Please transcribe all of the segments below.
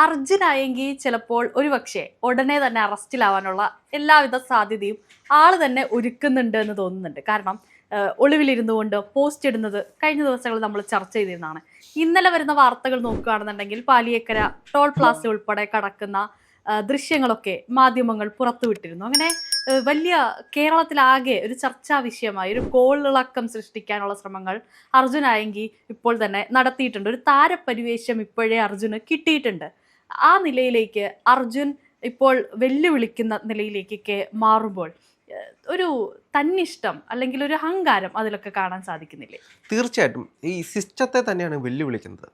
അർജുനായെങ്കിൽ ചിലപ്പോൾ ഒരുപക്ഷെ ഉടനെ തന്നെ അറസ്റ്റിലാവാനുള്ള എല്ലാവിധ സാധ്യതയും ആള് തന്നെ ഒരുക്കുന്നുണ്ട് എന്ന് തോന്നുന്നുണ്ട്. കാരണം ഒളിവിലിരുന്നു കൊണ്ട് പോസ്റ്റ് ഇടുന്നത് കഴിഞ്ഞ ദിവസങ്ങളിൽ നമ്മൾ ചർച്ച ചെയ്തിരുന്നതാണ്. ഇന്നലെ വരുന്ന വാർത്തകൾ നോക്കുകയാണെന്നുണ്ടെങ്കിൽ പാലിയേക്കര ടോൾ പ്ലാസ ഉൾപ്പെടെ കടക്കുന്ന ദൃശ്യങ്ങളൊക്കെ മാധ്യമങ്ങൾ പുറത്തുവിട്ടിരുന്നു. അങ്ങനെ വലിയ കേരളത്തിലാകെ ഒരു ചർച്ചാ വിഷയമായി ഒരു കോളിളക്കം സൃഷ്ടിക്കാനുള്ള ശ്രമങ്ങൾ അർജുനായെങ്കിൽ ഇപ്പോൾ തന്നെ നടത്തിയിട്ടുണ്ട്. ഒരു താരപരിവേഷം ഇപ്പോഴേ അർജുന് കിട്ടിയിട്ടുണ്ട്. ആ നിലയിലേക്ക് അർജുൻ ഇപ്പോൾ വെല്ലുവിളിക്കുന്ന നിലയിലേക്കൊക്കെ മാറുമ്പോൾ ഒരു തന്നിഷ്ടം അല്ലെങ്കിൽ ഒരു അഹങ്കാരം അതിലൊക്കെ കാണാൻ സാധിക്കുന്നില്ലേ? തീർച്ചയായിട്ടും ഈ സിസ്റ്റത്തെ തന്നെയാണ് വെല്ലുവിളിക്കുന്നത്.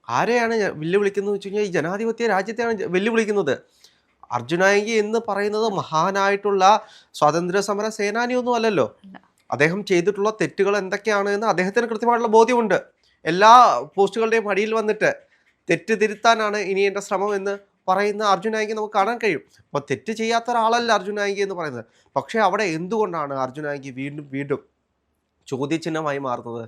ആരെയാണ് വെല്ലുവിളിക്കുന്നത് വെച്ച് കഴിഞ്ഞാൽ ഈ ജനാധിപത്യ രാജ്യത്തെയാണ് വെല്ലുവിളിക്കുന്നത്. അർജുനായെങ്കിൽ എന്ന് പറയുന്നത് മഹാനായിട്ടുള്ള സ്വാതന്ത്ര്യ സമര സേനാനിയൊന്നും അല്ലല്ലോ. അദ്ദേഹം ചെയ്തിട്ടുള്ള തെറ്റുകൾ എന്തൊക്കെയാണ് എന്ന് അദ്ദേഹത്തിന് കൃത്യമായിട്ടുള്ള ബോധ്യമുണ്ട്. എല്ലാ പോസ്റ്റുകളുടെയും അടിയിൽ വന്നിട്ട് തെറ്റ് തിരുത്താനാണ് ഇനി എൻ്റെ ശ്രമം എന്ന് പറയുന്ന അർജുനായെങ്കിൽ നമുക്ക് കാണാൻ കഴിയും. അപ്പോൾ തെറ്റ് ചെയ്യാത്ത ഒരാളല്ല അർജുനായെങ്കിൽ എന്ന് പറയുന്നത്. പക്ഷേ അവിടെ എന്തുകൊണ്ടാണ് അർജുനായെങ്കിൽ വീണ്ടും വീണ്ടും ചോദ്യചിഹ്നമായി മാറുന്നത്?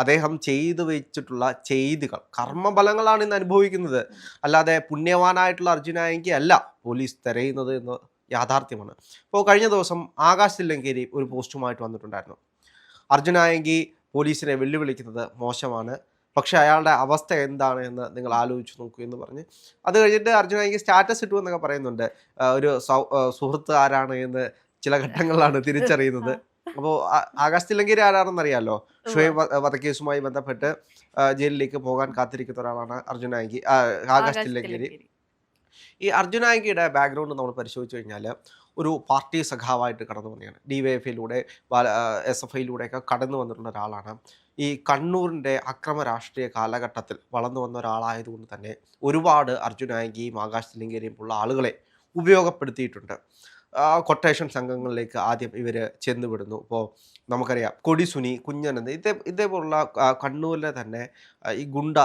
അദ്ദേഹം ചെയ്തു വെച്ചിട്ടുള്ള ചെയ്തികൾ കർമ്മഫലങ്ങളാണ് ഇന്ന് അനുഭവിക്കുന്നത്. അല്ലാതെ പുണ്യവാനായിട്ടുള്ള അർജുനായെങ്കിൽ അല്ല പോലീസ് തിരയുന്നത് എന്ന് യാഥാർത്ഥ്യമാണ്. ഇപ്പോൾ കഴിഞ്ഞ ദിവസം ആകാശ് തില്ലങ്കേരി ഒരു പോസ്റ്റുമായിട്ട് വന്നിട്ടുണ്ടായിരുന്നു. അർജുനായെങ്കിൽ പോലീസിനെ വെല്ലുവിളിക്കുന്നത് മോശമാണ്, പക്ഷെ അയാളുടെ അവസ്ഥ എന്താണ് എന്ന് നിങ്ങൾ ആലോചിച്ച് നോക്കൂ എന്ന് പറഞ്ഞ് അത് കഴിഞ്ഞിട്ട് അർജുനായെങ്കിൽ സ്റ്റാറ്റസ് ഇട്ടു എന്നൊക്കെ പറയുന്നുണ്ട്. ഒരു സുഹൃത്ത് ആരാണ് എന്ന് ചില ഘട്ടങ്ങളിലാണ് തിരിച്ചറിയുന്നത്. അപ്പോൾ ആകാശ് തില്ലങ്കേരി ആരാണെന്ന് അറിയാമല്ലോ. ഷുഹൈബ് വധക്കേസുമായി ബന്ധപ്പെട്ട് ജയിലിലേക്ക് പോകാൻ കാത്തിരിക്കുന്ന ഒരാളാണ് അർജുനായെങ്കിൽ ആകാശ് തില്ലങ്കേരി. ഈ അർജുനായെങ്കിയുടെ ബാക്ക്ഗ്രൗണ്ട് നമ്മൾ പരിശോധിച്ച് കഴിഞ്ഞാൽ ഒരു പാർട്ടി സഖാവായിട്ട് കടന്നു വന്നതാണ്. DYFയിലൂടെ SFIയിലൂടെയൊക്കെ കടന്നു വന്നിട്ടുള്ള ഒരാളാണ്. ഈ കണ്ണൂരിൻ്റെ അക്രമ രാഷ്ട്രീയ കാലഘട്ടത്തിൽ വളർന്നു വന്ന ഒരാളായതുകൊണ്ട് തന്നെ ഒരുപാട് അർജുനായെങ്കിയും ആകാശ് തില്ലങ്കേരിയും ഉള്ള ആളുകളെ ഉപയോഗപ്പെടുത്തിയിട്ടുണ്ട്. കൊട്ടേഷൻ സംഘങ്ങളിലേക്ക് ആദ്യം ഇവർ ചെന്നുവിടുന്നു. ഇപ്പോൾ നമുക്കറിയാം കൊടിസുനി, കുഞ്ഞനന്ത് ഇതേപോലുള്ള കണ്ണൂരിലെ തന്നെ ഈ ഗുണ്ട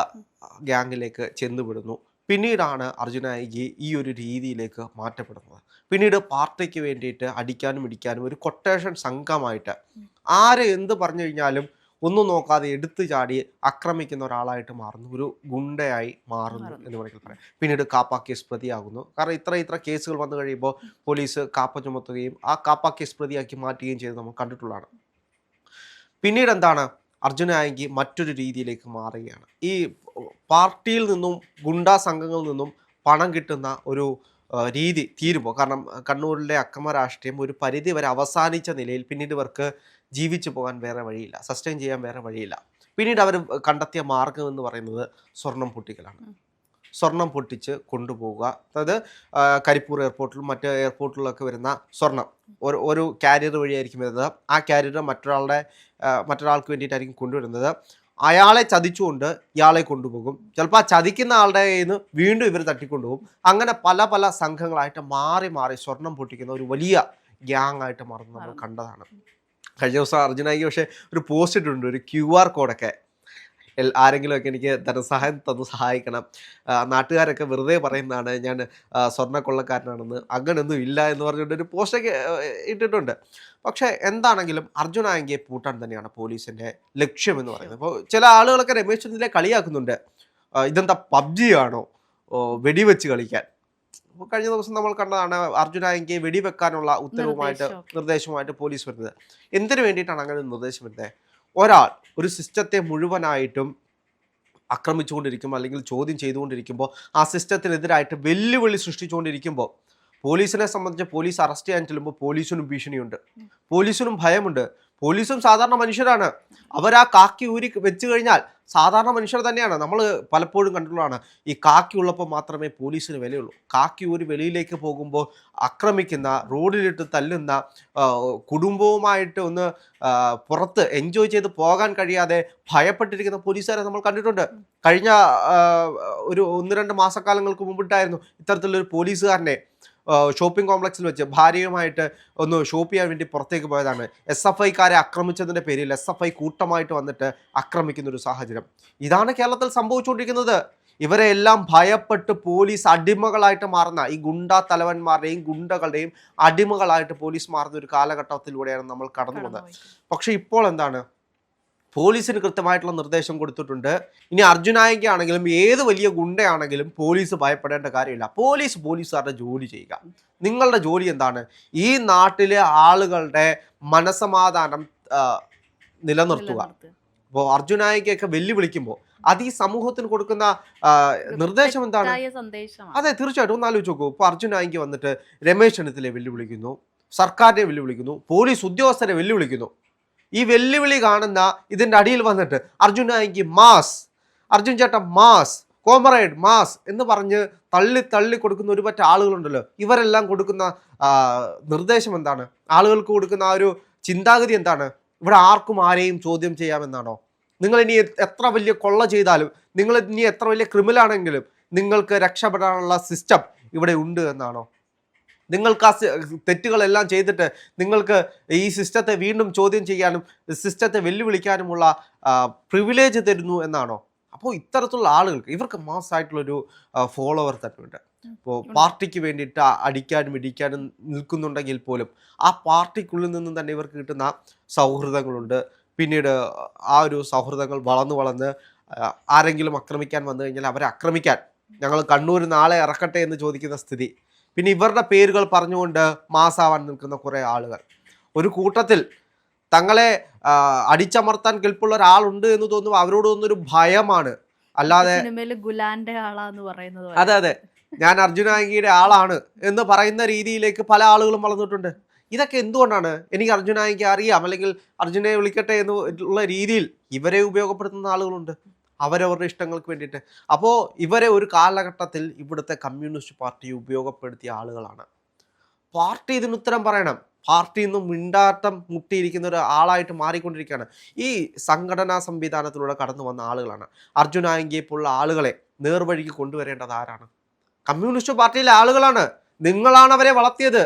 ഗ്യാങ്ങിലേക്ക് ചെന്നുവിടുന്നു. പിന്നീടാണ് അർജുനായെങ്കിൽ ഈ ഒരു രീതിയിലേക്ക് മാറ്റപ്പെടുന്നത്. പിന്നീട് പാർട്ടിക്ക് വേണ്ടിയിട്ട് അടിക്കാനും ഇടിക്കാനും ഒരു കൊട്ടേഷൻ സംഘമായിട്ട് ആരെ എന്ത് പറഞ്ഞു കഴിഞ്ഞാലും ഒന്നും നോക്കാതെ എടുത്തു ചാടി ആക്രമിക്കുന്ന ഒരാളായിട്ട് മാറുന്നു, ഒരു ഗുണ്ടയായി മാറുന്നു എന്ന് വേണമെങ്കിൽ പറയാം. പിന്നീട് കാപ്പ കേസ് പ്രതിയാകുന്നു. കാരണം ഇത്ര കേസുകൾ വന്നു കഴിയുമ്പോൾ പോലീസ് കാപ്പ ചുമത്തുകയും ആ കാപ്പ കേസ് പ്രതിയാക്കി മാറ്റുകയും ചെയ്ത് നമ്മൾ കണ്ടിട്ടുള്ളതാണ്. പിന്നീട് എന്താണ്, അർജുനായെങ്കിൽ മറ്റൊരു രീതിയിലേക്ക് മാറുകയാണ്. ഈ പാർട്ടിയിൽ നിന്നും ഗുണ്ടാ സംഘങ്ങളിൽ നിന്നും പണം കിട്ടുന്ന ഒരു രീതി തീരുമ്പോൾ, കാരണം കണ്ണൂരിലെ അക്രമ രാഷ്ട്രീയം ഒരു പരിധി വരെ അവസാനിച്ച നിലയിൽ പിന്നീട് ഇവർക്ക് ജീവിച്ചു പോകാൻ വേറെ വഴിയില്ല, സസ്റ്റെയിൻ ചെയ്യാൻ വേറെ വഴിയില്ല. പിന്നീട് അവർ കണ്ടെത്തിയ മാർഗം എന്ന് പറയുന്നത് സ്വർണം പൊട്ടിക്കലാണ്. സ്വർണം പൊട്ടിച്ച് കൊണ്ടുപോവുക. അതായത് കരിപ്പൂർ എയർപോർട്ടിലും മറ്റ് എയർപോർട്ടിലൊക്കെ വരുന്ന സ്വർണം ഒരു കാരിയർ വഴിയായിരിക്കും വരുന്നത്. ആ കാരിയർ മറ്റൊരാൾക്ക് വേണ്ടിയിട്ടായിരിക്കും കൊണ്ടുവരുന്നത്. അയാളെ ചതിച്ചുകൊണ്ട് ഇയാളെ കൊണ്ടുപോകും. ചിലപ്പോൾ ആ ചതിക്കുന്ന ആളുടെ കയ്യിൽ നിന്ന് വീണ്ടും ഇവർ തട്ടിക്കൊണ്ടുപോകും. അങ്ങനെ പല സംഘങ്ങളായിട്ട് മാറി മാറി സ്വർണം പൊട്ടിക്കുന്ന ഒരു വലിയ ഗ്യാങ് ആയിട്ട് മാറുന്നത് നമ്മൾ കണ്ടതാണ്. കഴിഞ്ഞ ദിവസം അർജുനായെങ്കിൽ പക്ഷേ ഒരു പോസ്റ്റ് ഇട്ടിട്ടുണ്ട്, ഒരു QR കോഡൊക്കെ. ആരെങ്കിലുമൊക്കെ എനിക്ക് ധനസഹായം തന്ന് സഹായിക്കണം, നാട്ടുകാരൊക്കെ വെറുതെ പറയുന്നതാണ് ഞാൻ സ്വർണ്ണക്കൊള്ളക്കാരനാണെന്ന്, അങ്ങനെയൊന്നും ഇല്ല എന്ന് പറഞ്ഞുകൊണ്ട് ഒരു പോസ്റ്റൊക്കെ ഇട്ടിട്ടുണ്ട്. പക്ഷേ എന്താണെങ്കിലും അർജുനായെങ്കിൽ പൂട്ടാൻ തന്നെയാണ് പോലീസിൻ്റെ ലക്ഷ്യം എന്ന് പറയുന്നത്. അപ്പോൾ ചില ആളുകളൊക്കെ രമേശ് ചെന്നിത്തലയെ കളിയാക്കുന്നുണ്ട്, ഇതെന്താ PUBG ആണോ വെടിവെച്ച് കളിക്കാൻ. അപ്പോൾ കഴിഞ്ഞ ദിവസം നമ്മൾ കണ്ടതാണ് അർജുനായെങ്കിൽ വെടിവെക്കാനുള്ള ഉത്തരവുമായിട്ട് നിർദ്ദേശവുമായിട്ട് പോലീസ് വരുന്നത്. എന്തിനു വേണ്ടിയിട്ടാണ് അങ്ങനെ നിർദ്ദേശം വരുന്നത്? ഒരാൾ ഒരു സിസ്റ്റത്തെ മുഴുവനായിട്ടും ആക്രമിച്ചുകൊണ്ടിരിക്കുമ്പോൾ അല്ലെങ്കിൽ ചോദ്യം ചെയ്തുകൊണ്ടിരിക്കുമ്പോൾ ആ സിസ്റ്റത്തിനെതിരായിട്ട് വെല്ലുവിളി സൃഷ്ടിച്ചുകൊണ്ടിരിക്കുമ്പോൾ പോലീസിനെ സംബന്ധിച്ച് പോലീസ് അറസ്റ്റ് ചെയ്യാൻ ചെല്ലുമ്പോൾ പോലീസിനും ഭീഷണിയുണ്ട്, പോലീസിനും ഭയമുണ്ട്. പോലീസും സാധാരണ മനുഷ്യരാണ്. അവരാ കാക്കി ഊരി വെച്ച് കഴിഞ്ഞാൽ സാധാരണ മനുഷ്യർ തന്നെയാണ്. നമ്മൾ പലപ്പോഴും കണ്ടിട്ടുള്ളതാണ്, ഈ കാക്കി ഉള്ളപ്പോൾ മാത്രമേ പോലീസിന് വിലയുള്ളൂ. കാക്കി ഊരി വെളിയിലേക്ക് പോകുമ്പോൾ ആക്രമിക്കുന്ന, റോഡിലിട്ട് തല്ലുന്ന, കുടുംബവുമായിട്ട് ഒന്ന് പുറത്ത് എൻജോയ് ചെയ്ത് പോകാൻ കഴിയാതെ ഭയപ്പെട്ടിരിക്കുന്ന പോലീസുകാരെ നമ്മൾ കണ്ടിട്ടുണ്ട്. കഴിഞ്ഞ ഒരു 1-2 മാസക്കാലങ്ങൾക്ക് മുമ്പിട്ടായിരുന്നു ഇത്തരത്തിലുള്ളൊരു പോലീസുകാരനെ ഷോപ്പിംഗ് കോംപ്ലക്സിൽ വെച്ച് ഭാര്യയുമായിട്ട് ഒന്ന് ഷോപ്പ് ചെയ്യാൻ വേണ്ടി പുറത്തേക്ക് പോയതാണ്. SFIക്കാരെ ആക്രമിച്ചതിൻ്റെ പേരിൽ SFI കൂട്ടമായിട്ട് വന്നിട്ട് ആക്രമിക്കുന്നൊരു സാഹചര്യം. ഇതാണ് കേരളത്തിൽ സംഭവിച്ചുകൊണ്ടിരിക്കുന്നത്. ഇവരെ എല്ലാം ഭയപ്പെട്ട് പോലീസ് അടിമകളായിട്ട് മാറുന്ന, ഈ ഗുണ്ടാ തലവന്മാരുടെയും ഗുണ്ടകളുടെയും അടിമകളായിട്ട് പോലീസ് മാറുന്ന ഒരു കാലഘട്ടത്തിലൂടെയാണ് നമ്മൾ കടന്നു പോകുന്നത്. പക്ഷെ ഇപ്പോൾ എന്താണ്, പോലീസിന് കൃത്യമായിട്ടുള്ള നിർദ്ദേശം കൊടുത്തിട്ടുണ്ട്. ഇനി അർജുനായിക്ക് ആണെങ്കിലും ഏത് വലിയ ഗുണ്ടയാണെങ്കിലും പോലീസ് ഭയപ്പെടേണ്ട കാര്യമില്ല. പോലീസുകാരുടെ ജോലി ചെയ്യുക. നിങ്ങളുടെ ജോലി എന്താണ്? ഈ നാട്ടിലെ ആളുകളുടെ മനസമാധാനം നിലനിർത്തുക. അപ്പോൾ അർജുനായിക്കൊക്കെ വെല്ലുവിളിക്കുമ്പോൾ അത് ഈ സമൂഹത്തിന് കൊടുക്കുന്ന നിർദ്ദേശം എന്താണ്? അതെ, തീർച്ചയായിട്ടും ഒന്ന് ആലോചിച്ച് നോക്കൂ. ഇപ്പോൾ അർജുനായിക്ക് വന്നിട്ട് രമേശ് ചെന്നിത്തലയെ വെല്ലുവിളിക്കുന്നു, സർക്കാരിനെ വെല്ലുവിളിക്കുന്നു, പോലീസ് ഉദ്യോഗസ്ഥരെ വെല്ലുവിളിക്കുന്നു. ഈ വെല്ലുവിളി കാണുന്ന ഇതിൻ്റെ അടിയിൽ വന്നിട്ട് അർജുനായിക്ക് മാസ്, അർജുൻ ചേട്ടൻ മാസ്, കോമറേഡ് മാസ് എന്ന് പറഞ്ഞ് തള്ളി കൊടുക്കുന്ന ഒരു പറ്റ ആളുകളുണ്ടല്ലോ. ഇവരെല്ലാം കൊടുക്കുന്ന നിർദ്ദേശം എന്താണ്? ആളുകൾക്ക് കൊടുക്കുന്ന ആ ഒരു ചിന്താഗതി എന്താണ്? ഇവിടെ ആർക്കും ആരെയും ചോദ്യം ചെയ്യാമെന്നാണോ? നിങ്ങൾ ഇനി എത്ര വലിയ കൊള്ള ചെയ്താലും, നിങ്ങൾ ഇനി എത്ര വലിയ ക്രിമിനലാണെങ്കിലും നിങ്ങൾക്ക് രക്ഷപ്പെടാനുള്ള സിസ്റ്റം ഇവിടെ ഉണ്ട് എന്നാണോ? നിങ്ങൾക്ക് ആ തെറ്റുകളെല്ലാം ചെയ്തിട്ട് നിങ്ങൾക്ക് ഈ സിസ്റ്റത്തെ വീണ്ടും ചോദ്യം ചെയ്യാനും സിസ്റ്റത്തെ വെല്ലുവിളിക്കാനുമുള്ള പ്രിവിലേജ് തരുന്നു എന്നാണോ? അപ്പോൾ ഇത്തരത്തിലുള്ള ആളുകൾക്ക്, ഇവർക്ക് മാസ്സായിട്ടുള്ളൊരു ഫോളോവർ തന്നെയുണ്ട്. ഇപ്പോൾ പാർട്ടിക്ക് വേണ്ടിയിട്ട് അടിക്കാനും ഇടിക്കാനും നിൽക്കുന്നുണ്ടെങ്കിൽ പോലും ആ പാർട്ടിക്കുള്ളിൽ നിന്നും തന്നെ ഇവർക്ക് കിട്ടുന്ന സൗഹൃദങ്ങളുണ്ട്. പിന്നീട് ആ ഒരു സൗഹൃദങ്ങൾ വളർന്ന് ആരെങ്കിലും ആക്രമിക്കാൻ വന്നു കഴിഞ്ഞാൽ അവരെ ആക്രമിക്കാൻ ഞങ്ങൾ കണ്ണൂർ നാളെ ഇറക്കട്ടെ എന്ന് ചോദിക്കുന്ന സ്ഥിതി. പിന്നെ ഇവരുടെ പേരുകൾ പറഞ്ഞുകൊണ്ട് മാസാവാൻ നിൽക്കുന്ന കുറേ ആളുകൾ. ഒരു കൂട്ടത്തിൽ തങ്ങളെ അടിച്ചമർത്താൻ കെൽപ്പുള്ള ഒരാളുണ്ട് എന്ന് തോന്നുമ്പോൾ അവരോട് തോന്നുന്നൊരു ഭയമാണ്. അല്ലാതെ ഗുലാന്റെ ആളാന്ന് പറയുന്നത്, അതെ ഞാൻ അർജുനായികയുടെ ആളാണ് എന്ന് പറയുന്ന രീതിയിലേക്ക് പല ആളുകളും വളർന്നിട്ടുണ്ട്. ഇതൊക്കെ എന്തുകൊണ്ടാണ്? എനിക്ക് അർജുനായിക്ക് അറിയാം, അല്ലെങ്കിൽ അർജുനെ വിളിക്കട്ടെ എന്ന് ഉള്ള രീതിയിൽ ഇവരെ ഉപയോഗപ്പെടുത്തുന്ന ആളുകളുണ്ട് അവരവരുടെ ഇഷ്ടങ്ങൾക്ക് വേണ്ടിയിട്ട്. അപ്പോൾ ഇവരെ ഒരു കാലഘട്ടത്തിൽ ഇവിടുത്തെ കമ്മ്യൂണിസ്റ്റ് പാർട്ടി ഉപയോഗപ്പെടുത്തിയ ആളുകളാണ്. പാർട്ടി ഇതിന് ഉത്തരം പറയണം. പാർട്ടിയിൽ നിന്നും മിണ്ടാട്ടം മുട്ടിയിരിക്കുന്ന ഒരു ആളായിട്ട് മാറിക്കൊണ്ടിരിക്കുകയാണ്. ഈ സംഘടനാ സംവിധാനത്തിലൂടെ കടന്നു വന്ന ആളുകളാണ്. അർജുനായിയെ പോലുള്ള ആളുകളെ നേർവഴിക്ക് കൊണ്ടുവരേണ്ടത് ആരാണ്? കമ്മ്യൂണിസ്റ്റ് പാർട്ടിയിലെ ആളുകളാണ്. നിങ്ങളാണ് അവരെ വളർത്തിയത്,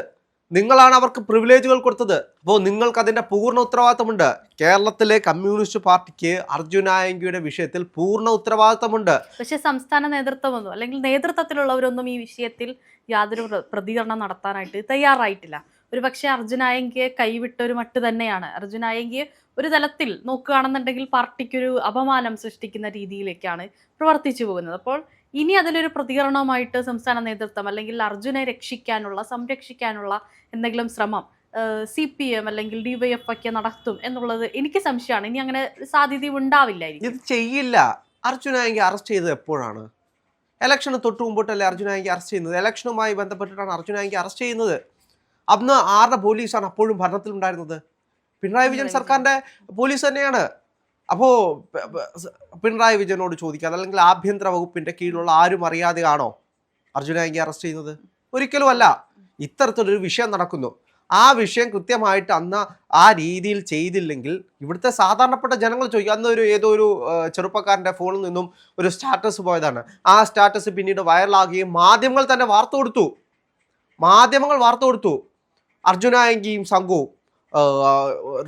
നിങ്ങളാണ് അവർക്ക് പ്രിവിലേജുകൾ കൊടുത്തത്. അപ്പോൾ നിങ്ങൾക്ക് അതിൻ്റെ പൂർണ്ണ ഉത്തരവാദിത്തമുണ്ട്. കേരളത്തിലെ കമ്മ്യൂണിസ്റ്റ് പാർട്ടിക്ക് അർജുനായിയുടെ വിഷയത്തിൽ പൂർണ്ണ ഉത്തരവാദിത്തമുണ്ട്. പക്ഷെ സംസ്ഥാന നേതൃത്വമൊന്നും അല്ലെങ്കിൽ നേതൃത്വത്തിലുള്ളവരൊന്നും ഈ വിഷയത്തിൽ യാതൊരു പ്രതികരണം നടത്താനായിട്ട് തയ്യാറായിട്ടില്ല. ഒരു പക്ഷേ അർജുനായിയെ കൈവിട്ട ഒരു മട്ട് തന്നെയാണ്. അർജുനായിയെ ഒരു തലത്തിൽ നോക്കുകയാണെന്നുണ്ടെങ്കിൽ പാർട്ടിക്കൊരു അപമാനം സൃഷ്ടിക്കുന്ന രീതിയിലേക്കാണ് പ്രവർത്തിച്ചു പോകുന്നത്. അപ്പോൾ ഇനി അതിലൊരു പ്രതികരണവുമായിട്ട് സംസ്ഥാന നേതൃത്വം അല്ലെങ്കിൽ അർജുനെ സംരക്ഷിക്കാനുള്ള എന്തെങ്കിലും ശ്രമം CPM അല്ലെങ്കിൽ DYF ഒക്കെ നടത്തും എന്നുള്ളത് എനിക്ക് സംശയമാണ്. ഇനി അങ്ങനെ സാധ്യത ഉണ്ടാവില്ലായിരിക്കും. ഇത് ചെയ്യില്ല. അർജുനായിയെ അറസ്റ്റ് ചെയ്തത് എപ്പോഴാണ്? ഇലക്ഷന് തൊട്ട് മുമ്പോട്ടല്ലേ അർജുനായിയെ അറസ്റ്റ് ചെയ്യുന്നത്? ഇലക്ഷനുമായി ബന്ധപ്പെട്ടിട്ടാണ് അർജുനായിയെ അറസ്റ്റ് ചെയ്യുന്നത്. അന്ന് ആരുടെ പോലീസാണ് അപ്പോഴും ഭരണത്തിലുണ്ടായിരുന്നത്? പിണറായി വിജയൻ സർക്കാരിൻ്റെ പോലീസ് തന്നെയാണ്. അപ്പോൾ പിണറായി വിജയനോട് ചോദിക്കാതെ, അല്ലെങ്കിൽ ആഭ്യന്തര വകുപ്പിൻ്റെ കീഴിലുള്ള ആരും അറിയാതെയാണോ അർജുനായിയെ അറസ്റ്റ് ചെയ്യുന്നത്? ഒരിക്കലും അല്ല. ഇത്തരത്തിലൊരു വിഷയം നടക്കുന്നു. ആ വിഷയം കൃത്യമായിട്ട് അന്ന് ആ രീതിയിൽ ചെയ്തില്ലെങ്കിൽ ഇവിടുത്തെ സാധാരണപ്പെട്ട ജനങ്ങൾ ചോദിക്കും. അന്ന് ഏതോ ഒരു ചെറുപ്പക്കാരൻ്റെ ഫോണിൽ നിന്നും ഒരു സ്റ്റാറ്റസ് പോയതാണ്. ആ സ്റ്റാറ്റസ് പിന്നീട് വൈറലാകുകയും മാധ്യമങ്ങൾ തന്നെ വാർത്ത കൊടുത്തു. അർജുനായിയും സംഘവും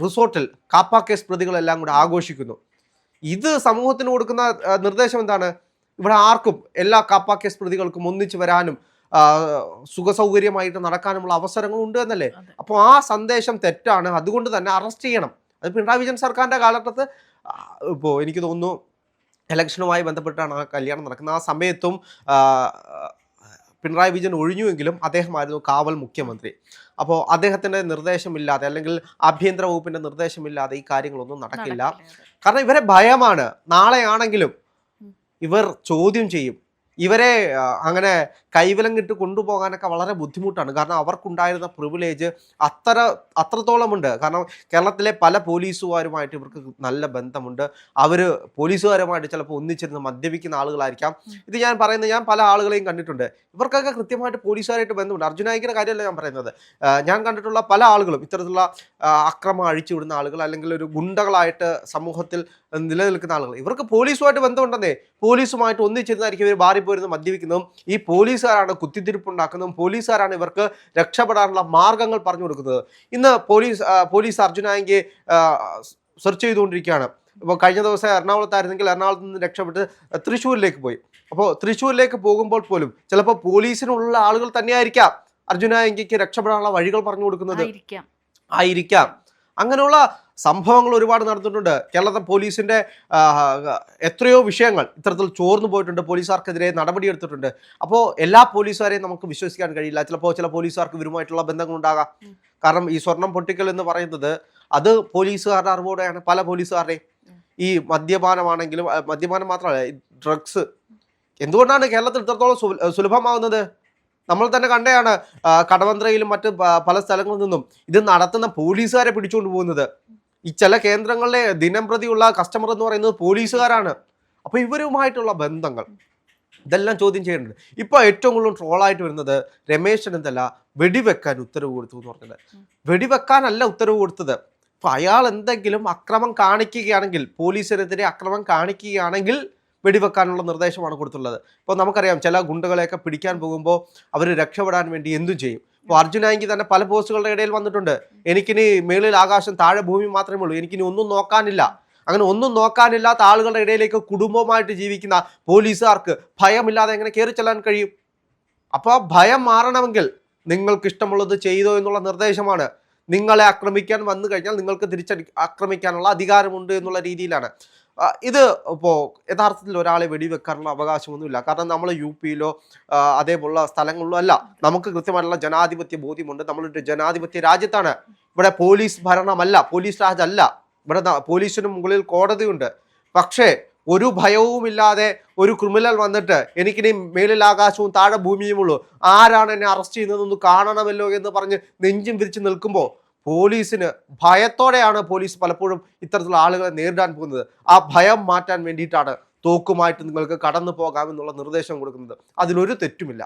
റിസോർട്ടിൽ കാപ്പ കേസ് പ്രതികളെല്ലാം കൂടെ ആഘോഷിക്കുന്നു. ഇത് സമൂഹത്തിന് കൊടുക്കുന്ന നിർദ്ദേശം എന്താണ്? ഇവിടെ ആർക്കും, എല്ലാ കാപ്പ കേസ് പ്രതികൾക്കും ഒന്നിച്ചു വരാനും സുഖസൗകര്യമായിട്ട് നടക്കാനുമുള്ള അവസരങ്ങൾ ഉണ്ട് എന്നല്ലേ? അപ്പോൾ ആ സന്ദേശം തെറ്റാണ്. അതുകൊണ്ട് തന്നെ അറസ്റ്റ് ചെയ്യണം. അത് പിണറായി വിജയൻ സർക്കാരിൻ്റെ കാലഘട്ടത്ത് ഇപ്പോൾ എനിക്ക് തോന്നുന്നു ഇലക്ഷനുമായി ബന്ധപ്പെട്ടാണ് ആ കല്യാണം നടക്കുന്നത്. ആ സമയത്തും പിണറായി വിജയൻ ഒഴിഞ്ഞുവെങ്കിലും അദ്ദേഹമായിരുന്നു കാവൽ മുഖ്യമന്ത്രി. അപ്പോൾ അദ്ദേഹത്തിൻ്റെ നിർദ്ദേശമില്ലാതെ, അല്ലെങ്കിൽ ആഭ്യന്തര വകുപ്പിൻ്റെ നിർദ്ദേശമില്ലാതെ ഈ കാര്യങ്ങളൊന്നും നടക്കില്ല. കാരണം ഇവരെ ഭയമാണ്. നാളെയാണെങ്കിലും ഇവർ ചോദ്യം ചെയ്യും. ഇവരെ അങ്ങനെ കൈവിലങ്ങിട്ട് കൊണ്ടുപോകാനൊക്കെ വളരെ ബുദ്ധിമുട്ടാണ്. കാരണം അവർക്കുണ്ടായിരുന്ന പ്രിവിലേജ് അത്രത്തോളമുണ്ട്. കാരണം കേരളത്തിലെ പല പോലീസുകാരുമായിട്ട് ഇവർക്ക് നല്ല ബന്ധമുണ്ട്. അവർ പോലീസുകാരുമായിട്ട് ചിലപ്പോൾ ഒന്നിച്ചിരുന്ന് മദ്യപിക്കുന്ന ആളുകളായിരിക്കാം. ഇത് ഞാൻ പറയുന്നത്, ഞാൻ പല ആളുകളെയും കണ്ടിട്ടുണ്ട്. ഇവർക്കൊക്കെ കൃത്യമായിട്ട് പോലീസുകാരായിട്ട് ബന്ധമുണ്ട്. അർജുനായിയുടെ കാര്യമല്ല ഞാൻ പറയുന്നത്. ഞാൻ കണ്ടിട്ടുള്ള പല ആളുകളും ഇത്തരത്തിലുള്ള അക്രമം അഴിച്ചുവിടുന്ന ആളുകൾ, അല്ലെങ്കിൽ ഒരു ഗുണ്ടകളായിട്ട് സമൂഹത്തിൽ നിലനിൽക്കുന്ന ആളുകൾ, ഇവർക്ക് പോലീസുമായിട്ട് ബന്ധമുണ്ടെന്നേ. പോലീസുമായിട്ട് ഒന്നിച്ചിരുന്നായിരിക്കും ഇവർ ബാറിൽ പോയിരുന്ന് മദ്യപിക്കുന്നതും. ഈ പോലീസുകാരാണ് കുത്തിത്തിരിപ്പുണ്ടാക്കുന്നതും. പോലീസുകാരാണ് ഇവർക്ക് രക്ഷപ്പെടാനുള്ള മാർഗങ്ങൾ പറഞ്ഞു കൊടുക്കുന്നത്. ഇന്ന് പോലീസ് അർജുനായിയെ സെർച്ച് ചെയ്തുകൊണ്ടിരിക്കുകയാണ്. ഇപ്പോൾ കഴിഞ്ഞ ദിവസം എറണാകുളത്തായിരുന്നെങ്കിൽ എറണാകുളത്ത് നിന്ന് രക്ഷപ്പെട്ട് തൃശ്ശൂരിലേക്ക് പോയി. അപ്പോൾ തൃശ്ശൂരിലേക്ക് പോകുമ്പോൾ പോലും ചിലപ്പോൾ പോലീസിനുള്ള ആളുകൾ തന്നെയായിരിക്കാം അർജുനായിക്ക് രക്ഷപ്പെടാനുള്ള വഴികൾ പറഞ്ഞു കൊടുക്കുന്നത്. ആയിരിക്കാം. അങ്ങനെയുള്ള സംഭവങ്ങൾ ഒരുപാട് നടന്നിട്ടുണ്ട്. കേരളത്തിലെ പോലീസിന്റെ എത്രയോ വിഷയങ്ങൾ ഇത്തരത്തിൽ ചോർന്നു പോയിട്ടുണ്ട്. പോലീസുകാർക്കെതിരെ നടപടിയെടുത്തിട്ടുണ്ട്. അപ്പോൾ എല്ലാ പോലീസുകാരെയും നമുക്ക് വിശ്വസിക്കാൻ കഴിയില്ല. ചിലപ്പോൾ ചില പോലീസുകാർക്ക് ഇവരുമായിട്ടുള്ള ബന്ധങ്ങളുണ്ടാകാം. കാരണം ഈ സ്വർണം പൊട്ടിക്കൽ എന്ന് പറയുന്നത് അത് പോലീസുകാരുടെ അറിവോടെയാണ്. പല പോലീസുകാരുടെയും ഈ മദ്യപാനമാണെങ്കിലും, മദ്യപാനം മാത്രമല്ല, ഡ്രഗ്സ് എന്തുകൊണ്ടാണ് കേരളത്തിൽ ഇത്രത്തോളം സുലഭമാവുന്നത്? നമ്മൾ തന്നെ കണ്ടയാണ് കടവന്ത്രയിലും മറ്റ് പല സ്ഥലങ്ങളിൽ നിന്നും ഇത് നടത്തുന്ന പോലീസുകാരെ പിടിച്ചുകൊണ്ട് പോകുന്നത്. ഈ ചില കേന്ദ്രങ്ങളിലെ ദിനം പ്രതിയുള്ള കസ്റ്റമർ എന്ന് പറയുന്നത് പോലീസുകാരാണ്. അപ്പോൾ ഇവരുമായിട്ടുള്ള ബന്ധങ്ങൾ ഇതെല്ലാം ചോദ്യം ചെയ്യുന്നുണ്ട്. ഇപ്പോൾ ഏറ്റവും കൂടുതൽ ട്രോളായിട്ട് വരുന്നത് രമേശ് ചെന്നിത്തല വെടിവെക്കാൻ ഉത്തരവ് കൊടുത്തു എന്ന് പറഞ്ഞത്. വെടിവെക്കാനല്ല ഉത്തരവ് കൊടുത്തത്. അപ്പോൾ അയാൾ എന്തെങ്കിലും അക്രമം കാണിക്കുകയാണെങ്കിൽ, പോലീസിനെതിരെ അക്രമം കാണിക്കുകയാണെങ്കിൽ വെടിവെക്കാനുള്ള നിർദ്ദേശമാണ് കൊടുത്തുള്ളത്. ഇപ്പോൾ നമുക്കറിയാം ചില ഗുണ്ടകളെയൊക്കെ പിടിക്കാൻ പോകുമ്പോൾ അവർ രക്ഷപ്പെടാൻ വേണ്ടി എന്തും ചെയ്യും. ഇപ്പോൾ അർജുനായെങ്കിൽ തന്നെ പല പോസ്റ്റുകളുടെ ഇടയിൽ വന്നിട്ടുണ്ട്, എനിക്കിനി മേളിൽ ആകാശം താഴെ ഭൂമി മാത്രമേ ഉള്ളൂ, എനിക്കിനി ഒന്നും നോക്കാനില്ല. അങ്ങനെ ഒന്നും നോക്കാനില്ലാത്ത ആളുകളുടെ ഇടയിലേക്ക് കുടുംബമായിട്ട് ജീവിക്കുന്ന പോലീസുകാർക്ക് ഭയമില്ലാതെ എങ്ങനെ കയറി ചെല്ലാൻ കഴിയും? അപ്പോൾ ഭയം മാറണമെങ്കിൽ നിങ്ങൾക്ക് ഇഷ്ടമുള്ളത് ചെയ്തോ എന്നുള്ള നിർദ്ദേശമാണ്. നിങ്ങളെ ആക്രമിക്കാൻ വന്നു കഴിഞ്ഞാൽ നിങ്ങൾക്ക് ആക്രമിക്കാനുള്ള അധികാരമുണ്ട് എന്നുള്ള രീതിയിലാണ് ഇത്. ഇപ്പോൾ യഥാർത്ഥത്തിൽ ഒരാളെ വെടിവെക്കാനുള്ള അവകാശമൊന്നുമില്ല. കാരണം നമ്മൾ യുപിയിലോ അതേപോലുള്ള സ്ഥലങ്ങളിലോ അല്ല. നമുക്ക് കൃത്യമായിട്ടുള്ള ജനാധിപത്യ ബോധ്യമുണ്ട്. നമ്മളൊരു ജനാധിപത്യ രാജ്യത്താണ്. ഇവിടെ പോലീസ് ഭരണമല്ല, പോലീസ് രാജല്ല. ഇവിടെ പോലീസിന് മുകളിൽ കോടതിയുണ്ട്. പക്ഷേ ഒരു ഭയവുമില്ലാതെ ഒരു ക്രിമിനൽ വന്നിട്ട് എനിക്കിനി മേളിൽ ആകാശവും താഴെ ഭൂമിയുമുള്ളൂ, ആരാണ് എന്നെ അറസ്റ്റ് ചെയ്യുന്നതെന്ന് കാണണമല്ലോ എന്ന് പറഞ്ഞ് നെഞ്ചും വിരിച്ച് നിൽക്കുമ്പോൾ പോലീസിന് ഭയത്തോടെയാണ് പോലീസ് പലപ്പോഴും ഇത്തരത്തിലുള്ള ആളുകളെ നേരിടാൻ പോകുന്നത്. ആ ഭയം മാറ്റാൻ വേണ്ടിയിട്ടാണ് തോക്കുമായിട്ട് നിങ്ങൾക്ക് കടന്നു പോകാമെന്നുള്ള നിർദ്ദേശം കൊടുക്കുന്നത്. അതിലൊരു തെറ്റുമില്ല.